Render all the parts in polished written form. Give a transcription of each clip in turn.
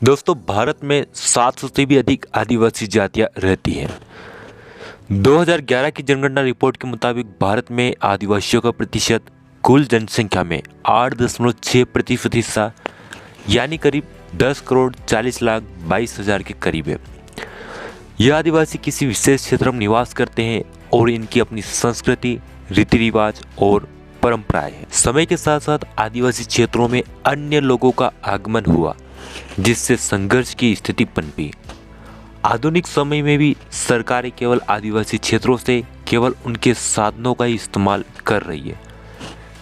दोस्तों, भारत में 700 से भी अधिक आदिवासी जातियां रहती हैं। 2011 की जनगणना रिपोर्ट के मुताबिक भारत में आदिवासियों का प्रतिशत कुल जनसंख्या में 8.6% हिस्सा यानी करीब 10 करोड़ 40 लाख 22 हजार के करीब है। यह आदिवासी किसी विशेष क्षेत्र में निवास करते हैं और इनकी अपनी संस्कृति, रीति रिवाज और परंपराएं हैं। समय के साथ साथ आदिवासी क्षेत्रों में अन्य लोगों का आगमन हुआ, जिससे संघर्ष की स्थिति पनपी। आधुनिक समय में भी सरकारें केवल आदिवासी क्षेत्रों से केवल उनके साधनों का ही इस्तेमाल कर रही है।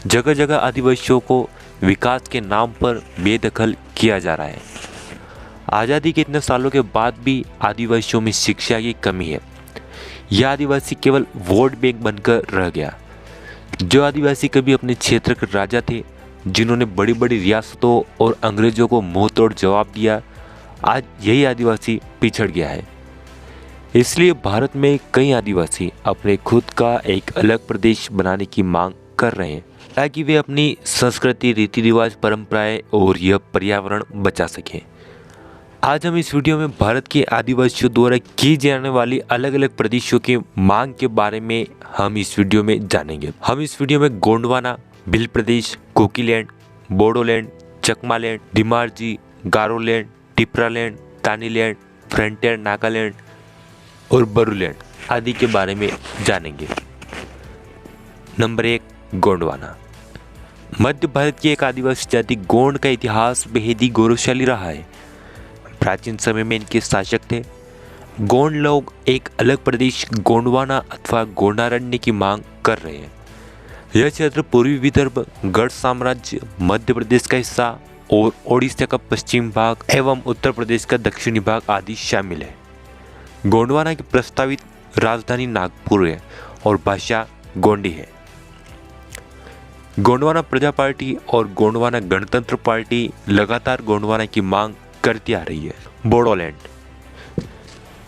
जगह जगह आदिवासियों को विकास के नाम पर बेदखल किया जा रहा है। आज़ादी के इतने सालों के बाद भी आदिवासियों में शिक्षा की कमी है। यह आदिवासी केवल वोट बैंक बनकर रह गया। जो आदिवासी कभी अपने क्षेत्र के राजा थे, जिन्होंने बड़ी बड़ी रियासतों और अंग्रेजों को मुंह तोड़ जवाब दिया, आज यही आदिवासी पिछड़ गया है। इसलिए भारत में कई आदिवासी अपने खुद का एक अलग प्रदेश बनाने की मांग कर रहे हैं, ताकि वे अपनी संस्कृति, रीति रिवाज, परंपराएं और यह पर्यावरण बचा सकें। आज हम इस वीडियो में भारत के आदिवासियों द्वारा की जाने वाली अलग अलग प्रदेशों की मांग के बारे में हम इस वीडियो में जानेंगे। हम इस वीडियो में गोंडवाना, भील प्रदेश, कुकीलैंड, बोडोलैंड, चकमालैंड, डिमारजी, गारोलैंड, टिपरालैंड, तानीलैंड, फ्रंटियर नागालैंड और बरूलैंड आदि के बारे में जानेंगे। नंबर 1, गोंडवाना। मध्य भारत की एक आदिवासी जाति गोंड का इतिहास बेहद ही गौरवशाली रहा है। प्राचीन समय में इनके शासक थे। गोंड लोग एक अलग प्रदेश गोंडवाना अथवा गोंडारण्य की मांग कर रहे हैं। यह क्षेत्र पूर्वी विदर्भ, गढ़ साम्राज्य, मध्य प्रदेश का हिस्सा और ओडिशा का पश्चिम भाग एवं उत्तर प्रदेश का दक्षिणी भाग आदि शामिल है। गोंडवाना की प्रस्तावित राजधानी नागपुर है और भाषा गोंडी है। गोंडवाना प्रजा पार्टी और गोंडवाना गणतंत्र पार्टी लगातार गोंडवाना की मांग करती आ रही है। बोडोलैंड।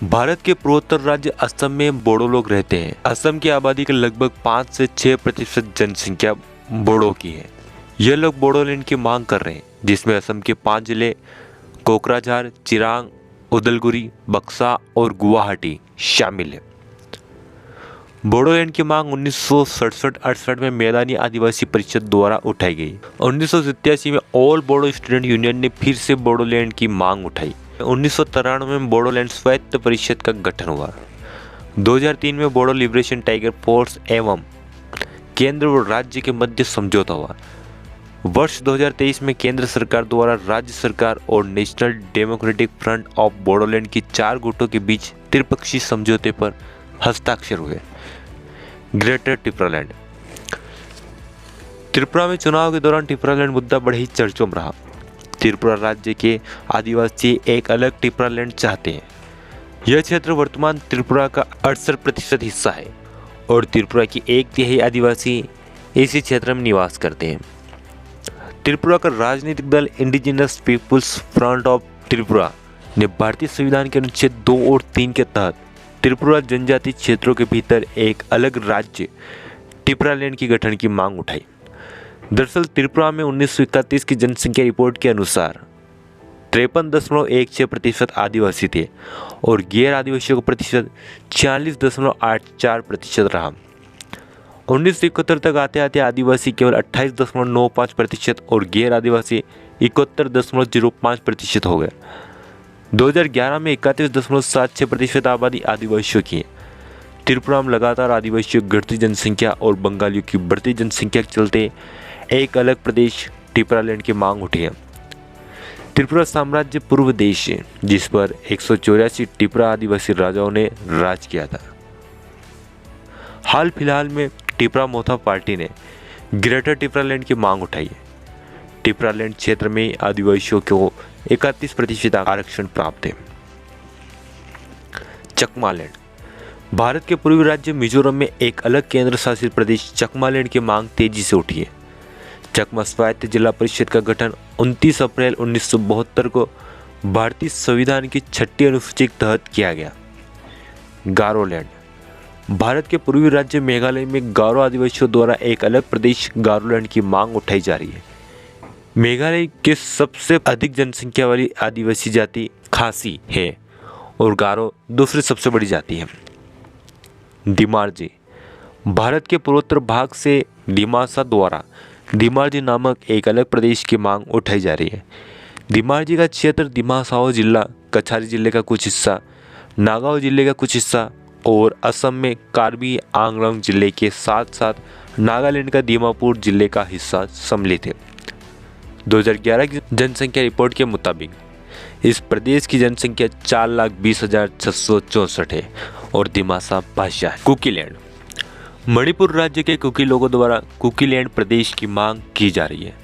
भारत के पूर्वोत्तर राज्य असम में बोडो लोग रहते हैं। असम की आबादी के लगभग 5 से 6% जनसंख्या बोडो की है। यह लोग बोडोलैंड की मांग कर रहे हैं, जिसमें असम के 5 जिले कोकराझार, चिरांग, उदलगुरी, बक्सा और गुवाहाटी शामिल है। बोडोलैंड की मांग 1967-68 में मैदानी आदिवासी परिषद द्वारा उठाई गई। 1987 में ऑल बोडो स्टूडेंट यूनियन ने फिर से बोडोलैंड की मांग उठाई। 1993 में बोडोलैंड स्वायत्त परिषद का गठन हुआ। 2003 में बोडो लिबरेशन टाइगर फोर्स एवं केंद्र और राज्य के मध्य समझौता हुआ। वर्ष 2023 में केंद्र सरकार द्वारा राज्य सरकार और national democratic front of Bodoland की 4 गुटों के बीच त्रिपक्षीय समझौते पर हस्ताक्षर हुए। ग्रेटर टिपरालैंड। त्रिपुरा में चुनाव के दौरान टिपरालैंड मुद्दा बड़े ही चर्चों में रहा। त्रिपुरा राज्य के आदिवासी एक अलग टिपरालैंड चाहते हैं। यह क्षेत्र वर्तमान त्रिपुरा का 68% हिस्सा है और त्रिपुरा की 1/3 आदिवासी इसी क्षेत्र में निवास करते हैं। त्रिपुरा का राजनीतिक दल indigenous peoples front of Tripura ने भारतीय संविधान के अनुच्छेद 2 और 3 के तहत त्रिपुरा जनजाति क्षेत्रों के भीतर एक अलग राज्य टिपरालैंड की गठन की मांग उठाई। दरअसल त्रिपुरा में 1931 की जनसंख्या रिपोर्ट के अनुसार 53.16% आदिवासी थे और गैर आदिवासियों का प्रतिशत 46.84% रहा। 1971 तक आते आते आदिवासी केवल 28.95% और गैर आदिवासी 71.05% हो गए। 2011 में 31.76% आबादी आदिवासियों की है। त्रिपुरा में लगातार आदिवासियों की घटती जनसंख्या और बंगालियों की बढ़ती जनसंख्या के चलते एक अलग प्रदेश टिपरालैंड की मांग उठी है। त्रिपुरा साम्राज्य पूर्व देश है, जिस पर 184 टिपरा आदिवासी राजाओं ने राज किया था। हाल फिलहाल में टिपरा मोथा पार्टी ने ग्रेटर टिपरालैंड की मांग उठाई है। टिपरालैंड क्षेत्र में आदिवासियों को 31% आरक्षण प्राप्त है। चकमालैंड। भारत के पूर्वी राज्य मिजोरम में एक अलग केंद्र शासित प्रदेश चकमालैंड की मांग तेजी से उठी है। चकमा स्वायत्त जिला परिषद का गठन 29 अप्रैल 1972 को भारतीय संविधान की 6ठी अनुसूची के तहत किया गया। गारोलैंड। भारत के पूर्वी राज्य मेघालय में गारो आदिवासियों द्वारा एक अलग प्रदेश गारोलैंड की मांग उठाई जा रही है। मेघालय के सबसे अधिक जनसंख्या वाली आदिवासी जाति खासी है और गारो दूसरी सबसे बड़ी जाति है। दिमारजी भारत के पूर्वोत्तर भाग से दिमासा द्वारा दिमारजी नामक एक अलग प्रदेश की मांग उठाई जा रही है। दिमारजी का क्षेत्र दिमासाओ जिला, कछारी जिले का कुछ हिस्सा, नागाओ जिले का कुछ हिस्सा और असम में कार्बी आंगलोंग जिले के साथ साथ नागालैंड का दीमापुर जिले का हिस्सा सम्मिलित है। 2011 की जनसंख्या रिपोर्ट के मुताबिक इस प्रदेश की जनसंख्या 4,20,664 है और दिमासा भाषा है। कुकीलैंड मणिपुर राज्य के कुकी लोगों द्वारा कुकीलैंड प्रदेश की मांग की जा रही है।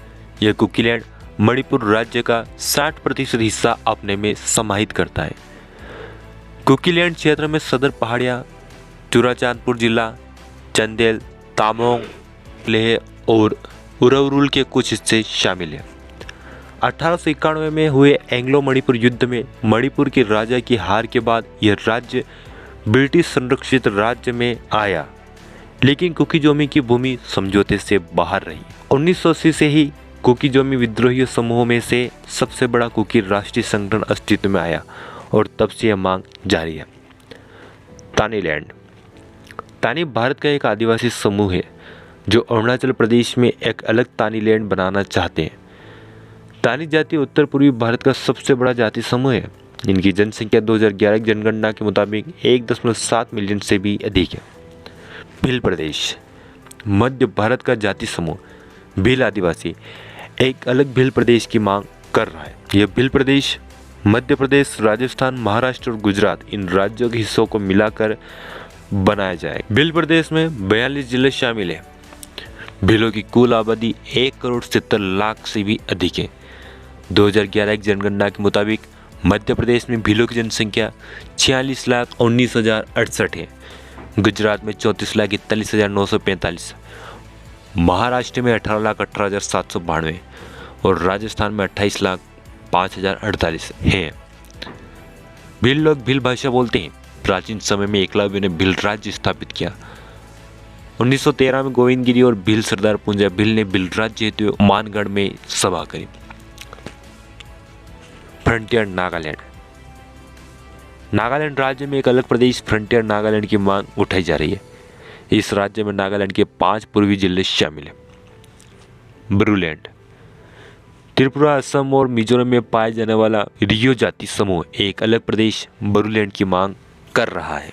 यह कुकीलैंड मणिपुर राज्य का 60% हिस्सा अपने में समाहित करता है। कुकीलैंड क्षेत्र में सदर पहाड़ियाँ, चुराचांदपुर जिला, चंदेल, तामोंग, लेह और उरवरुल के कुछ हिस्से शामिल हैं। 1891 में हुए एंग्लो मणिपुर युद्ध में मणिपुर के राजा की हार के बाद यह राज्य ब्रिटिश संरक्षित राज्य में आया, लेकिन कुकी-जोमी की भूमि समझौते से बाहर रही। 1980 से ही कुकी-जोमी विद्रोही समूहों में से सबसे बड़ा कुकी राष्ट्रीय संगठन अस्तित्व में आया और तब से यह मांग जारी है। तानीलैंड तानी भारत का एक आदिवासी समूह है जो अरुणाचल प्रदेश में एक अलग तानीलैंड बनाना चाहते हैं। तानी जाति उत्तर पूर्वी भारत का सबसे बड़ा जाति समूह है। इनकी जनसंख्या 2011 की जनगणना के मुताबिक 1.7 मिलियन से भी अधिक है। भील प्रदेश मध्य भारत का जाति समूह भील आदिवासी एक अलग भील प्रदेश की मांग कर रहा है। यह भील प्रदेश मध्य प्रदेश, राजस्थान, महाराष्ट्र और गुजरात इन राज्यों के हिस्सों को मिलाकर बनाया जाएगा। भील प्रदेश में 42 जिले शामिल हैं। भीलों की कुल आबादी 1,70,00,000 से भी अधिक है। 2011 की जनगणना के मुताबिक मध्य प्रदेश में भीलों की जनसंख्या 46,19,068 है। गुजरात में 34,41,945, महाराष्ट्र में 18,18,792 और राजस्थान में 28,05,048 हैं। भील लोग भील भाषा बोलते हैं। प्राचीन समय में एकलव्य ने भील राज्य स्थापित किया। 1913 में गोविंदगिरी और भील सरदार पुंजा भील ने भील राज्य हेतु मानगढ़ में सभा करी। फ्रंटियर नागालैंड नागालैंड राज्य में एक अलग प्रदेश फ्रंटियर नागालैंड की मांग उठाई जा रही है। इस राज्य में नागालैंड के 5 पूर्वी जिले शामिल हैं। ब्रूलैंड त्रिपुरा, असम और मिजोरम में पाए जाने वाला रियो जाति समूह एक अलग प्रदेश बरूलैंड की मांग कर रहा है।